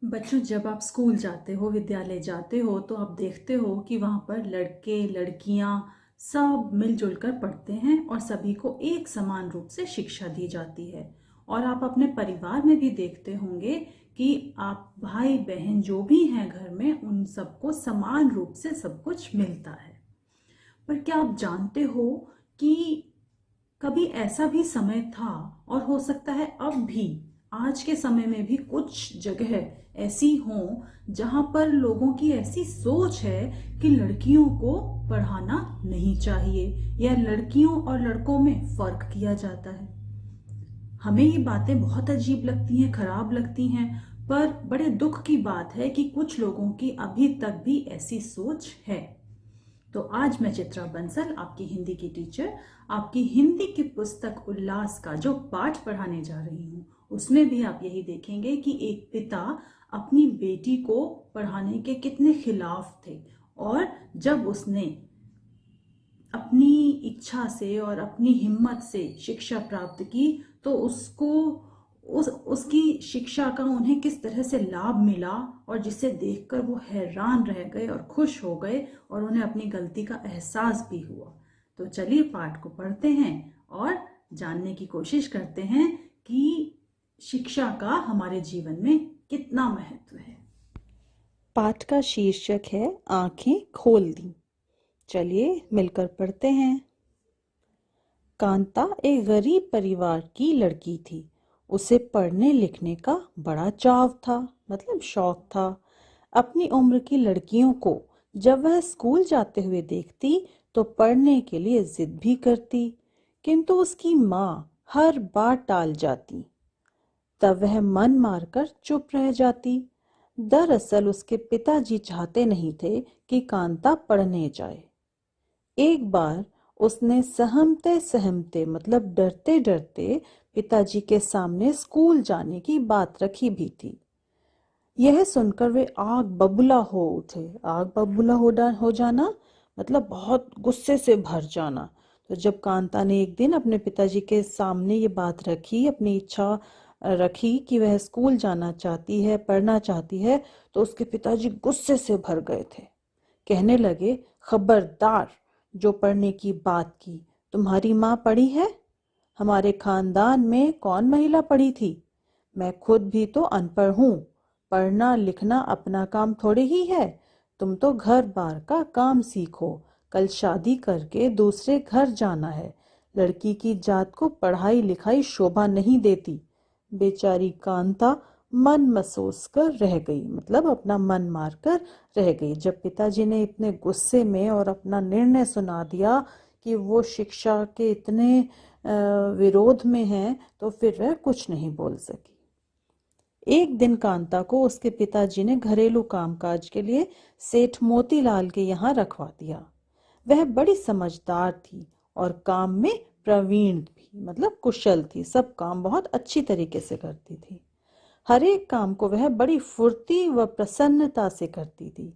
बच्चों, जब आप स्कूल जाते हो, विद्यालय जाते हो, तो आप देखते हो कि वहाँ पर लड़के लड़कियाँ सब मिलजुल कर पढ़ते हैं और सभी को एक समान रूप से शिक्षा दी जाती है। और आप अपने परिवार में भी देखते होंगे कि आप भाई बहन जो भी हैं घर में, उन सबको समान रूप से सब कुछ मिलता है। पर क्या आप जानते हो कि कभी ऐसा भी समय था, और हो सकता है अब भी, आज के समय में भी कुछ जगह ऐसी हों जहां पर लोगों की ऐसी सोच है कि लड़कियों को पढ़ाना नहीं चाहिए या लड़कियों और लड़कों में फर्क किया जाता है। हमें ये बातें बहुत अजीब लगती हैं, खराब लगती हैं, पर बड़े दुख की बात है कि कुछ लोगों की अभी तक भी ऐसी सोच है। तो आज मैं चित्रा बंसल, आपकी हिंदी की टीचर, आपकी हिंदी की पुस्तक उल्लास का जो पाठ पढ़ाने जा रही हूँ, उसमें भी आप यही देखेंगे कि एक पिता अपनी बेटी को पढ़ाने के कितने खिलाफ थे, और जब उसने अपनी इच्छा से और अपनी हिम्मत से शिक्षा प्राप्त की, तो उसको उसकी शिक्षा का उन्हें किस तरह से लाभ मिला, और जिसे देखकर वो हैरान रह गए और खुश हो गए और उन्हें अपनी गलती का एहसास भी हुआ। तो चलिए पाठ को पढ़ते हैं और जानने की कोशिश करते हैं कि शिक्षा का हमारे जीवन में कितना महत्व है। पाठ का शीर्षक है आंखें खोल दी। चलिए मिलकर पढ़ते हैं। कांता एक गरीब परिवार की लड़की थी। उसे पढ़ने लिखने का बड़ा चाव था, मतलब शौक था। अपनी उम्र की लड़कियों को जब वह स्कूल जाते हुए देखती तो पढ़ने के लिए जिद भी करती, किंतु उसकी माँ हर बार टाल जाती। तब वह मन मारकर चुप रह जाती। दरअसल उसके पिताजी चाहते नहीं थे कि कांता पढ़ने जाए। एक बार उसने सहमते सहमते, मतलब डरते डरते, पिताजी के सामने स्कूल जाने की बात रखी भी थी। यह सुनकर वे आग बबूला हो उठे। आग बबूला हो जाना मतलब बहुत गुस्से से भर जाना। तो जब कांता ने एक दिन अपने पिताजी के सामने ये बात रखी, अपनी इच्छा रखी कि वह स्कूल जाना चाहती है, पढ़ना चाहती है, तो उसके पिताजी गुस्से से भर गए थे। कहने लगे, खबरदार, जो पढ़ने की बात की, तुम्हारी माँ पढ़ी है? हमारे खानदान में कौन महिला पढ़ी थी? मैं खुद भी तो अनपढ़ हूँ। पढ़ना लिखना अपना काम थोड़े ही है। तुम तो घर बार का काम सीखो। कल शादी करके दूसरे घर जाना है। लड़की की जात को पढ़ाई लिखाई शोभा नहीं देती। बेचारी कांता मन मसोस कर रह गई, मतलब अपना मन मार कर रह गई। जब पिताजी ने इतने गुस्से में और अपना निर्णय सुना दिया कि वो शिक्षा के इतने विरोध में हैं, तो फिर वह कुछ नहीं बोल सकी। एक दिन कांता को उसके पिताजी ने घरेलू कामकाज के लिए सेठ मोतीलाल के यहाँ रखवा दिया। वह बड़ी समझदार थी और काम में प्रवीण भी, मतलब कुशल थी। सब काम बहुत अच्छी तरीके से करती थी। हर एक काम को वह बड़ी फुर्ती व प्रसन्नता से करती थी।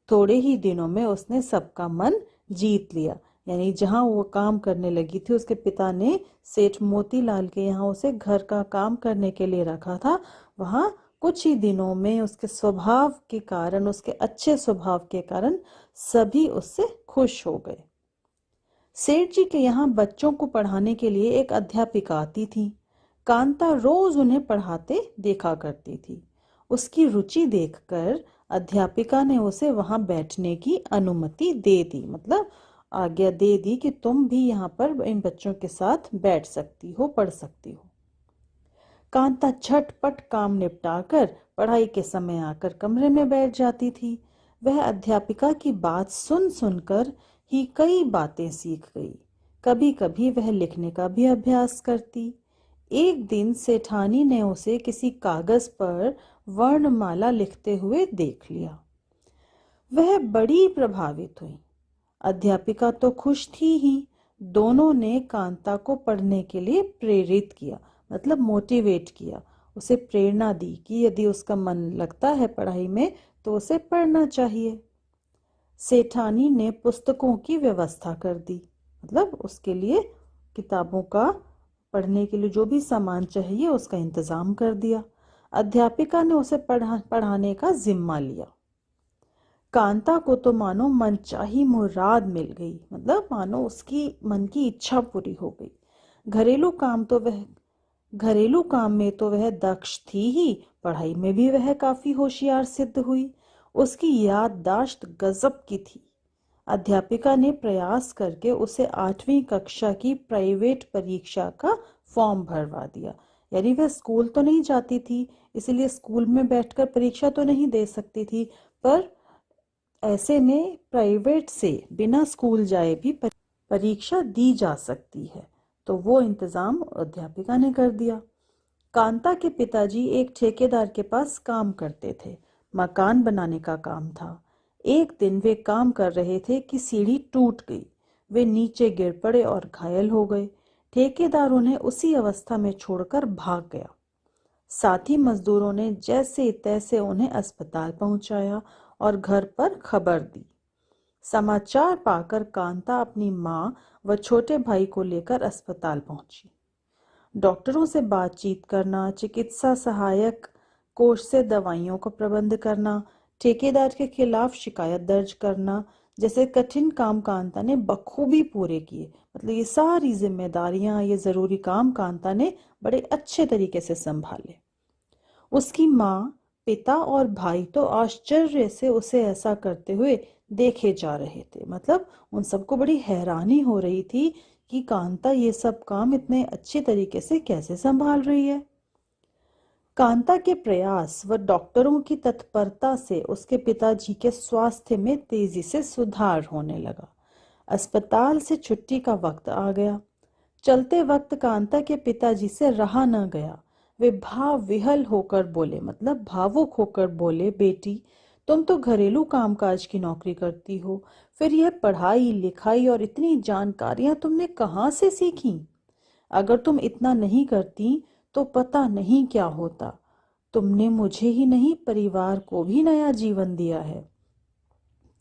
थोड़े ही दिनों में उसने सबका मन जीत लिया। यानी जहां वो काम करने लगी थी, उसके पिता ने सेठ मोतीलाल के यहाँ उसे घर का काम करने के लिए रखा था। वहां कुछ ही दिनों में उसके स्वभाव के कारण, उसके अच्छे स्वभाव के कारण सभी उससे खुश हो गए। सेठ जी के यहाँ बच्चों को पढ़ाने के लिए एक अध्यापिका आती थी। कांता रोज उन्हें पढ़ाते देखा करती थी। उसकी रुचि देखकर अध्यापिका ने उसे वहां बैठने की अनुमति दे दी, मतलब आज्ञा दे दी कि तुम भी यहाँ पर इन बच्चों के साथ बैठ सकती हो, पढ़ सकती हो। कांता झटपट काम निपटाकर पढ़ाई के समय आकर कमरे में बैठ जाती थी। वह अध्यापिका की बात सुन सुनकर ही कई बातें सीख गई। कभी कभी वह लिखने का भी अभ्यास करती। एक दिन सेठानी ने उसे किसी कागज पर वर्णमाला लिखते हुए देख लिया। वह बड़ी प्रभावित हुई। अध्यापिका तो खुश थी ही, दोनों ने कांता को पढ़ने के लिए प्रेरित किया, मतलब मोटिवेट किया। उसे प्रेरणा दी कि यदि उसका मन लगता है पढ़ाई में तो उसे पढ़ना चाहिए। सेठानी ने पुस्तकों की व्यवस्था कर दी, मतलब उसके लिए किताबों का, पढ़ने के लिए जो भी सामान चाहिए उसका इंतजाम कर दिया। अध्यापिका ने उसे पढ़ाने का जिम्मा लिया। कांता को तो मानो मनचाही मुराद मिल गई, मतलब मानो उसकी मन की इच्छा पूरी हो गई। घरेलू काम में तो वह दक्ष थी ही, पढ़ाई में भी वह काफी होशियार सिद्ध हुई। उसकी याददाश्त गजब की थी। अध्यापिका ने प्रयास करके उसे 8वीं कक्षा की प्राइवेट परीक्षा का फॉर्म भरवा दिया। यानी वह स्कूल तो नहीं जाती थी, इसलिए स्कूल में बैठकर परीक्षा तो नहीं दे सकती थी, पर ऐसे में प्राइवेट से बिना स्कूल जाए भी परीक्षा दी जा सकती है, तो वो इंतजाम अध्यापिका ने कर दिया। कांता के पिताजी एक ठेकेदार के पास काम करते थे, मकान बनाने का काम था। एक दिन वे काम कर रहे थे कि सीढ़ी टूट गई। वे नीचे गिर पड़े और घायल हो गए। ठेकेदार उन्हें उसी अवस्था में छोड़कर भाग गया। साथी मजदूरों ने जैसे तैसे उन्हें अस्पताल पहुंचाया और घर पर खबर दी। समाचार पाकर कांता अपनी माँ व छोटे भाई को लेकर अस्पताल पहुंची। डॉक्टरों से बातचीत करना, चिकित्सा सहायक कोष से दवाइयों का प्रबंध करना, ठेकेदार के खिलाफ शिकायत दर्ज करना जैसे कठिन काम कांता ने बखूबी पूरे किए। मतलब ये सारी जिम्मेदारियां, ये जरूरी काम कांता ने बड़े अच्छे तरीके से संभाले। उसकी माँ, पिता और भाई तो आश्चर्य से उसे ऐसा करते हुए देखे जा रहे थे। मतलब उन सबको बड़ी हैरानी हो रही थी कि कांता ये सब काम इतने अच्छे तरीके से कैसे संभाल रही है। कांता के प्रयास व डॉक्टरों की तत्परता से उसके पिताजी के स्वास्थ्य में तेजी से सुधार होने लगा। अस्पताल से छुट्टी का वक्त आ गया। चलते वक्त कांता के पिताजी से रहा न गया। वे भाव विहल होकर बोले, मतलब भावुक होकर बोले, बेटी तुम तो घरेलू कामकाज की नौकरी करती हो, फिर यह पढ़ाई लिखाई और इतनी जानकारियां तुमने कहाँ से सीखी? अगर तुम इतना नहीं करती तो पता नहीं क्या होता। तुमने मुझे ही नहीं, परिवार को भी नया जीवन दिया है।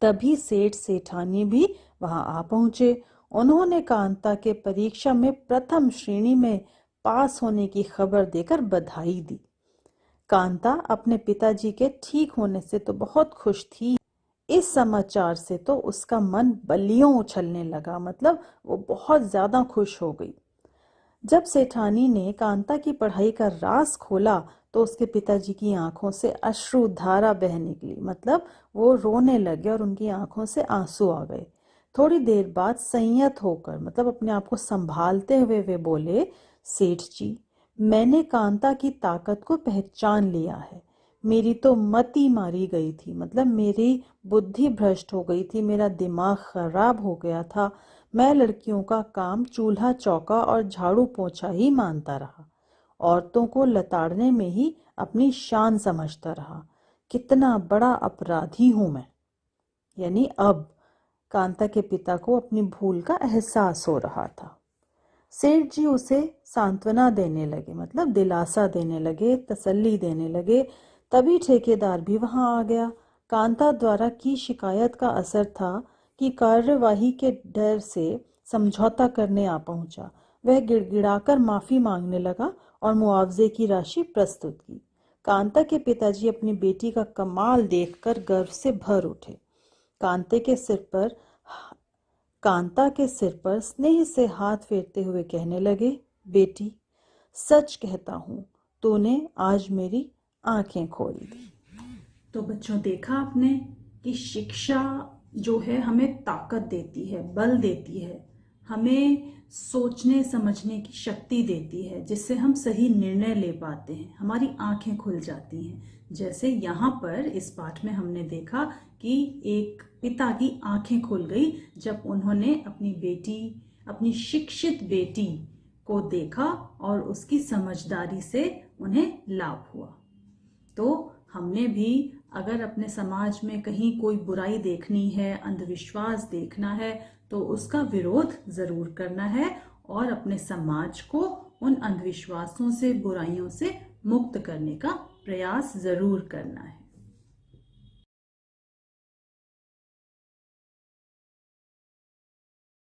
तभी सेठ सेठानी भी वहां आ पहुंचे। उन्होंने कांता के परीक्षा में प्रथम श्रेणी में पास होने की खबर देकर बधाई दी। कांता अपने पिताजी के ठीक होने से तो बहुत खुश थी। इस समाचार से तो उसका मन बलियों उछलने लगा, मतलब वो बहुत ज्यादा खुश हो गई। जब सेठानी ने कांता की पढ़ाई का राज खोला तो उसके पिताजी की आंखों से अश्रुधारा बह निकली। मतलब वो रोने लगे और उनकी आंखों से आंसू आ गए। थोड़ी देर बाद संयत होकर, मतलब अपने आप को संभालते हुए वे बोले, सेठ जी मैंने कांता की ताकत को पहचान लिया है। मेरी तो मति मारी गई थी, मतलब मेरी बुद्धि भ्रष्ट हो गई थी, मेरा दिमाग खराब हो गया था। मैं लड़कियों का काम चूल्हा चौका और झाड़ू पोछा ही मानता रहा, औरतों को लताड़ने में ही अपनी शान समझता रहा। कितना बड़ा अपराधी हूं मैं। यानी अब कांता के पिता को अपनी भूल का एहसास हो रहा था। सेठ जी उसे सांत्वना देने लगे, मतलब दिलासा देने लगे, तसल्ली देने लगे। तभी ठेकेदार भी वहां आ गया। कांता द्वारा की शिकायत का असर था कि कार्यवाही के डर से समझौता करने आ पहुंचा। वह गिड़गिड़ाकर माफी मांगने लगा और मुआवजे की राशि प्रस्तुत की। कांता के पिताजी अपनी बेटी का कमाल देखकर गर्व से भर उठे। कांता के सिर पर स्नेह से हाथ फेरते हुए कहने लगे, बेटी सच कहता हूँ, तूने आज मेरी आंखें खोल दी। तो बच्चों देखा आपने कि शिक्षा जो है हमें ताकत देती है, बल देती है, हमें सोचने समझने की शक्ति देती है, जिससे हम सही निर्णय ले पाते हैं, हमारी आंखें खुल जाती हैं। जैसे यहाँ पर इस पाठ में हमने देखा कि एक पिता की आंखें खुल गई जब उन्होंने अपनी शिक्षित बेटी को देखा और उसकी समझदारी से उन्हें लाभ हुआ। तो हमने भी अगर अपने समाज में कहीं कोई बुराई देखनी है, अंधविश्वास देखना है, तो उसका विरोध जरूर करना है और अपने समाज को उन अंधविश्वासों से, बुराइयों से मुक्त करने का प्रयास जरूर करना है।